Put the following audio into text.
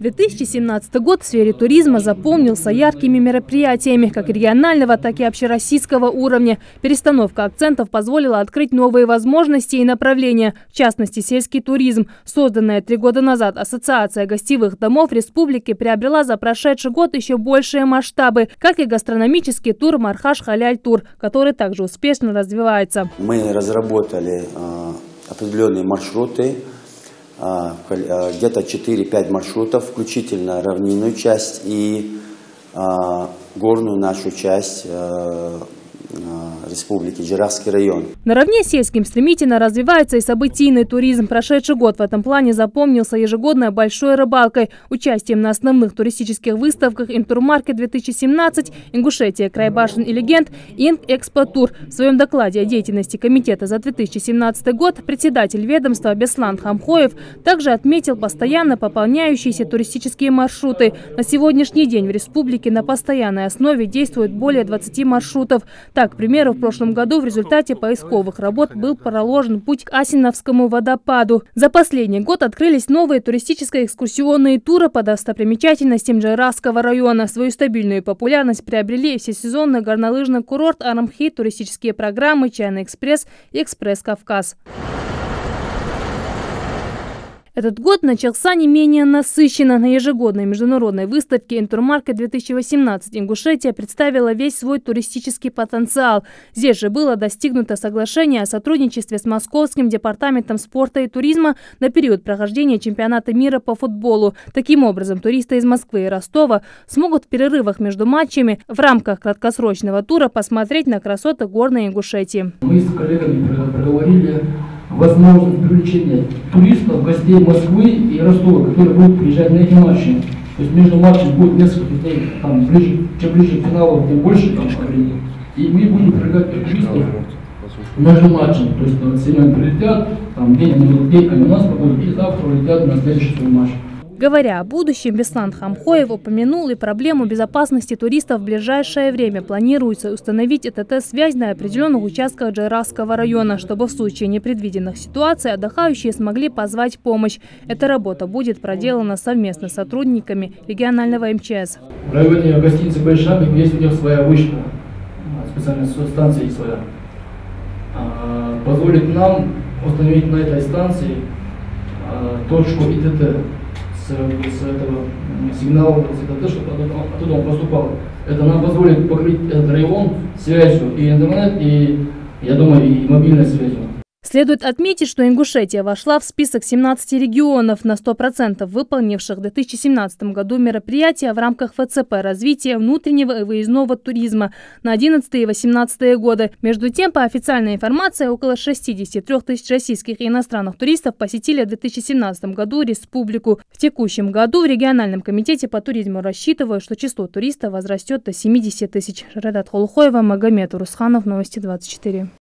2017 год в сфере туризма запомнился яркими мероприятиями как регионального, так и общероссийского уровня. Перестановка акцентов позволила открыть новые возможности и направления, в частности сельский туризм. Созданная 3 года назад Ассоциация гостевых домов республики приобрела за прошедший год еще большие масштабы, как и гастрономический тур «Мархаш Халяль Тур», который также успешно развивается. Мы разработали определенные маршруты, где-то 4-5 маршрутов, включительно равнинную часть и горную нашу часть республики, Джерахский район. Наравне с сельским стремительно развивается и событийный туризм. Прошедший год в этом плане запомнился ежегодной большой рыбалкой, участием на основных туристических выставках «Интурмаркет-2017», «Ингушетия. Край башен и легенд» и «Инг-Экспо-Тур». В своем докладе о деятельности комитета за 2017 год председатель ведомства Беслан Хамхоев также отметил постоянно пополняющиеся туристические маршруты. На сегодняшний день в республике на постоянной основе действует более 20 маршрутов. Так, к примеру, в прошлом году в результате поисковых работ был проложен путь к Асиновскому водопаду. За последний год открылись новые туристическо-экскурсионные туры по достопримечательностям Джерахского района. Свою стабильную популярность приобрели всесезонный горнолыжный курорт Арамхи, туристические программы «Чайный экспресс» и «Экспресс-Кавказ». Этот год начался не менее насыщенно. На ежегодной международной выставке «Интурмаркет-2018» Ингушетия представила весь свой туристический потенциал. Здесь же было достигнуто соглашение о сотрудничестве с Московским департаментом спорта и туризма на период прохождения чемпионата мира по футболу. Таким образом, туристы из Москвы и Ростова смогут в перерывах между матчами в рамках краткосрочного тура посмотреть на красоты горной Ингушетии. Мы с коллегами проговорили возможность привлечения туристов, гостей Москвы и Ростова, которые будут приезжать на эти матчи. То есть между матчами будет несколько дней, там, чем ближе к финалу, тем больше там времени. И мы будем привлекать туристов между матчами. То есть сегодня прилетят, там день они у нас побудут, и завтра улетят на следующий свой матч. Говоря о будущем, Беслан Хамхоев упомянул и проблему безопасности туристов в ближайшее время. Планируется установить ЭТТ-связь на определенных участках Джерахского района, чтобы в случае непредвиденных ситуаций отдыхающие смогли позвать помощь. Эта работа будет проделана совместно с сотрудниками регионального МЧС. В районе гостиницы Большак есть у них своя вышка, специальная станция своя. Позволит нам установить на этой станции точку ИТТ. С этого сигнала ИТТ, чтобы оттуда он поступал. Это нам позволит покрыть этот район связью и интернет, и, я думаю, и мобильной связью. Следует отметить, что Ингушетия вошла в список 17 регионов, на 100% выполнивших в 2017 году мероприятия в рамках ФЦП развития внутреннего и выездного туризма на 2011 и 2018 годы. Между тем, по официальной информации, около 63 тысяч российских и иностранных туристов посетили в 2017 году республику. В текущем году в региональном комитете по туризму рассчитывают, что число туристов возрастет до 70 тысяч. Редат Холухоева, Магомед Урусханов, Новости 24.